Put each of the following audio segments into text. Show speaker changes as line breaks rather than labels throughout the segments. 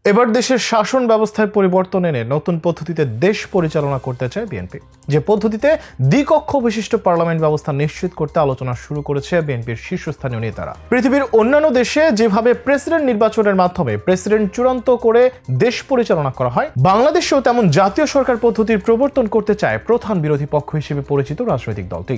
এবার দেশের শাসন ব্যবস্থায় পরিবর্তন এনে নতুন পদ্ধতিতে দেশ পরিচালনা করতে চায় বিএনপি, যে পদ্ধতিতে দ্বিকক্ষ বিশিষ্ট পার্লামেন্ট ব্যবস্থা নিশ্চিত করতে আলোচনা শুরু করেছে বিএনপির শীর্ষস্থানীয় নেতারা। পৃথিবীর অন্যান্য দেশে যেভাবে প্রেসিডেন্ট নির্বাচনের মাধ্যমে প্রেসিডেন্ট চূড়ান্ত করে দেশ পরিচালনা করা হয়, বাংলাদেশেও তেমন জাতীয় সরকার পদ্ধতির প্রবর্তন করতে চায় প্রধান বিরোধী পক্ষ হিসেবে পরিচিত রাজনৈতিক দলটি।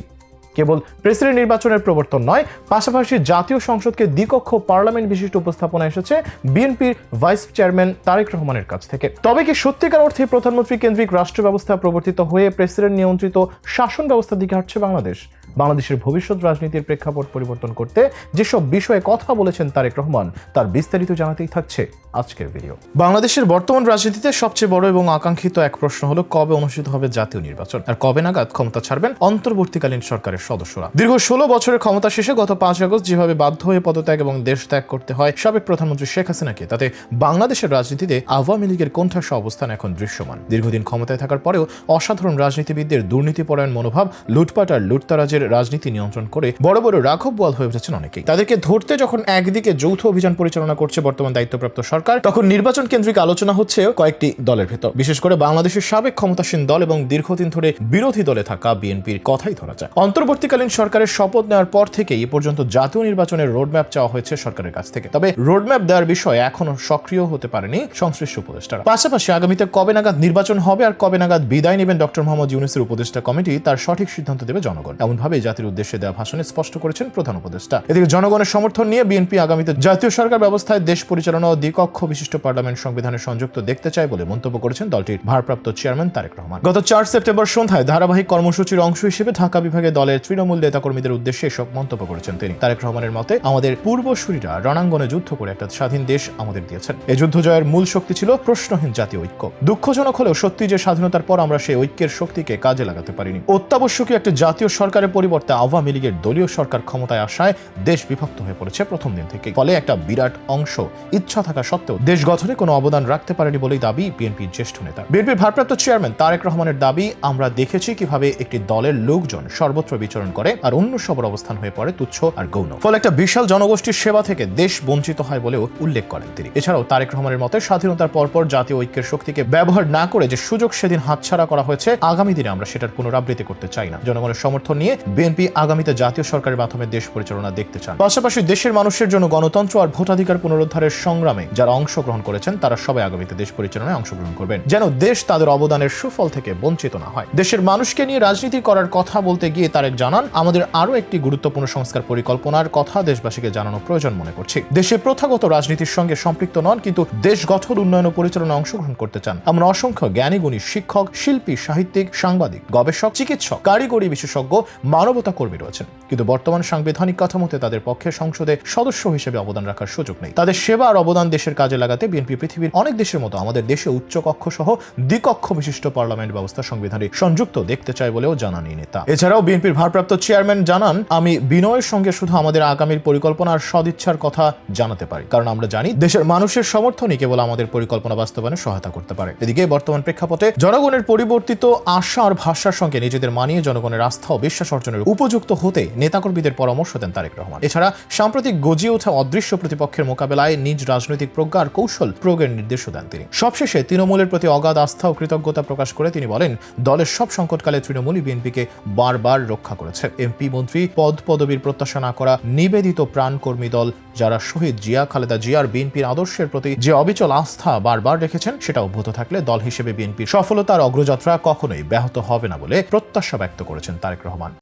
কেবল প্রেসিডেন্ট নির্বাচনের প্রবর্তন নয়, পাশাপাশি জাতীয় সংসদকে দ্বিকক্ষ পার্লামেন্ট বিশিষ্ট উপস্থাপনা এসেছে বিএনপির ভাইস চেয়ারম্যান তারেক রহমানের কাছ থেকে। তবে কি সত্যিকার অর্থে প্রধানমন্ত্রী কেন্দ্রিক রাষ্ট্র ব্যবস্থা প্রবর্তিত হয়ে প্রেসিডেন্ট নিয়ন্ত্রিত শাসন ব্যবস্থার দিকে হাঁটছে বাংলাদেশ? বাংলাদেশের ভবিষ্যৎ রাজনীতির প্রেক্ষাপট পরিবর্তন করতে যেসব বিষয়ে কথা বলেছেন তারেক রহমান, তার বিস্তারিত জানাতেই থাকছে আজকের ভিডিও। বাংলাদেশের বর্তমান রাজনীতিতে সবচেয়ে বড় এবং আকাঙ্ক্ষিত এক প্রশ্ন হলো কবে অনুষ্ঠিত হবে জাতীয় নির্বাচন, আর কবে নাগাদ ক্ষমতা ছাড়বেন অন্তর্বর্তীকালীন সরকারের সদস্যরা। দীর্ঘ 16 বছরের ক্ষমতা শেষে গত 5 আগস্ট যেভাবে বাধ্য হয়ে পদত্যাগ এবং দেশ ত্যাগ করতে হয় সাবেক প্রধানমন্ত্রী শেখ হাসিনাকে, তাতে বাংলাদেশের রাজনীতিতে আওয়ামী লীগের কোণঠাসা অবস্থান এখন দৃশ্যমান। দীর্ঘদিন ক্ষমতায় থাকার পরেও অসাধারণ রাজনীতিবিদদের দুর্নীতিপরায়ণ মনোভাব, লুটপাট আর লুটতারাজের রাজনীতি নিয়ন্ত্রণ করে বড় বড় রাঘব বোয়াল হয়ে উঠেছেন অনেকেই। তাদেরকে ধরতে যখন একদিকে যৌথ অভিযান পরিচালনা করছে বর্তমান দায়িত্বপ্রাপ্ত সরকার, তখন নির্বাচন কেন্দ্রিক আলোচনা হচ্ছে কয়েকটি দলের ভেতর। বিশেষ করে বাংলাদেশের সাবেক ক্ষমতাসীন দল এবং দীর্ঘদিন ধরে বিরোধী দলে থাকা বিএনপির কথাই ধরা যায়। অন্তর্বর্তীকালীন সরকারের শপথ নেওয়ার পর থেকে এ পর্যন্ত জাতীয় নির্বাচনের রোডম্যাপ চাওয়া হয়েছে সরকারের কাছ থেকে। তবে রোডম্যাপ দেওয়ার বিষয়ে এখনো সক্রিয় হতে পারেনি সংশ্লিষ্ট উপদেষ্টারা। পাশাপাশি আগামীতে কবে নাগাদ নির্বাচন হবে আর কবে নাগাদ বিদায় নেবেন ডক্টর মোহাম্মদ ইউনূসের উপদেষ্টা কমিটি, তার সঠিক সিদ্ধান্ত দেবে জনগণ। এমনভাবে জাতির উদ্দেশ্যে দেওয়া ভাষণে স্পষ্ট করেছেন প্রধান উপদেষ্টা। এদিকে জনগণের সমর্থন নিয়ে বিএনপি আগামীতে জাতীয় সরকার ব্যবস্থায় দেশ পরিচালনা ও দ্বিকক্ষ বিশিষ্ট পার্লামেন্ট সংবিধানে সংযুক্ত দেখতে চায় বলে মন্তব্য করেছেন দলটির ভারপ্রাপ্ত চেয়ারম্যান তারেক রহমান। গত 4 সেপ্টেম্বর সন্ধ্যায় ধারাবাহিক কর্মসূচির অংশ হিসেবে ঢাকা বিভাগে দলের তৃণমূল নেতাকর্মীদের উদ্দেশ্যে এসব মন্তব্য করেছেন তিনি। তারেক রহমানের মতে, আমাদের পূর্বসূরীরা রণাঙ্গনে যুদ্ধ করে একটা স্বাধীন দেশ আমাদের দিয়েছেন। এই যুদ্ধ জয়ের মূল শক্তি ছিল প্রশ্নহীন জাতীয় ঐক্য। দুঃখজনক হলেও সত্যি যে স্বাধীনতার পর আমরা সেই ঐক্যের শক্তিকে কাজে লাগাতে পারিনি। অত্যাবশ্যকীয় একটা জাতীয় সরকারের পরিবর্তে আওয়ামী লীগের দলীয় সরকার ক্ষমতায় আসায় দেশ বিভক্ত হয়ে পড়েছে প্রথম দিন থেকে। ফলে একটা বিরাট অংশ ইচ্ছা থাকা সত্ত্বেও দেশ গঠনে কোনো অবদান রাখতে পারেনি বলেই দাবি বিএনপির জ্যেষ্ঠ নেতা। বিএনপির ভারপ্রাপ্ত চেয়ারম্যান তারেক রহমানের দাবি, আমরা দেখেছি কিভাবে একটি দলের লোকজন সর্বত্র বিচরণ করে আর অন্য সবার অবস্থান হয়ে পড়ে তুচ্ছ আর গৌণ। ফলে একটা বিশাল জনগোষ্ঠীর সেবা থেকে দেশ বঞ্চিত হয় বলেও উল্লেখ করেন তিনি। এছাড়াও তারেক রহমানের মতে, স্বাধীনতার পরপর জাতীয় ঐক্যের শক্তিকে ব্যবহার না করে যে সুযোগ সেদিন হাতছাড়া করা হয়েছে, আগামী দিনে আমরা সেটার পুনরাবৃত্তি করতে চাই না। জনগণের সমর্থন নিয়ে বিএনপি আগামীতে জাতীয় সরকারের মাধ্যমে দেশ পরিচালনা দেখতে চান। পাশাপাশি দেশের মানুষের জন্য গণতন্ত্র আর ভোটাধিকার পুনরুদ্ধারের সংগ্রামে যারা অংশগ্রহণ করেছেন, তারা সবাই আগামীতে দেশ পরিচালনায় অংশগ্রহণ করবেন, যেন দেশ তাদের অবদানের সুফল থেকে বঞ্চিত না হয়। দেশের মানুষকে নিয়ে রাজনীতি করার কথা বলতে গিয়ে তারেক জানান, আমাদের আরো একটি গুরুত্বপূর্ণ সংস্কার পরিকল্পনার কথা দেশবাসীকে জানানো প্রয়োজন মনে করছি। দেশে প্রথাগত রাজনীতির সঙ্গে সম্পৃক্ত নন, কিন্তু দেশ গঠন, উন্নয়ন ও পরিচালনায় অংশগ্রহণ করতে চান এমন অসংখ্য জ্ঞানী গুণী শিক্ষক, শিল্পী, সাহিত্যিক, সাংবাদিক, গবেষক, চিকিৎসক, কারিগরি বিশেষজ্ঞ, মানবতা কর্মী রয়েছেন, কিন্তু বর্তমান সাংবিধানিক কাঠামোতে তাদের পক্ষে সংসদে সদস্য হিসেবে অবদান রাখার সুযোগ নেই। তাদের সেবা আর অবদান দেশের কাজে লাগাতে বিএনপি পৃথিবীর অনেক দেশের মতো আমাদের দেশে উচ্চ কক্ষ সহ দ্বিকক্ষ বিশিষ্ট পার্লামেন্ট ব্যবস্থা সংবিধানে সংযুক্ত দেখতে চায় বলেও জানান এই নেতা। এছাড়াও বিএনপির ভারপ্রাপ্ত চেয়ারম্যান জানান, আমি বিনয়ের সঙ্গে শুধু আমাদের আগামীর পরিকল্পনা আর সদিচ্ছার কথা জানাতে পারি, কারণ আমরা জানি দেশের মানুষের সমর্থনই কেবল আমাদের পরিকল্পনা বাস্তবায়নে সহায়তা করতে পারে। এদিকে বর্তমান প্রেক্ষাপটে জনগণের পরিবর্তিত আশা আর ভাষার সঙ্গে নিজেদের মানিয়ে জনগণের আস্থা ও বিশ্বাস অর্জনের উপযুক্ত হতে নেতাকর্মীদের পরামর্শ দেন তারেক রহমান। এছাড়া সাম্প্রতিক গজিয়ে ওঠা অদৃশ্য প্রতিপক্ষের মোকাবেলায় নিজ রাজনৈতিক প্রজ্ঞা আর কৌশল প্রয়োগের নির্দেশও দেন তিনি। সবশেষে তৃণমূলের প্রতি অগাধ আস্থা ও কৃতজ্ঞতা প্রকাশ করে তিনি বলেন, দলের সব সংকটকালে তৃণমূলই বিএনপিকে বারবার রক্ষা করেছে। এমপি, মন্ত্রী, পদ পদবীর প্রত্যাশা না করা নিবেদিত প্রাণ কর্মী দল যারা শহীদ জিয়া, খালেদা জিয়ার বিএনপির আদর্শের প্রতি যে অবিচল আস্থা বারবার রেখেছেন, সেটা অব্যাহত থাকলে দল হিসেবে বিএনপির সফলতার অগ্রযাত্রা কখনোই ব্যাহত হবে না বলে প্রত্যাশা ব্যক্ত করেছেন তারেক রহমান।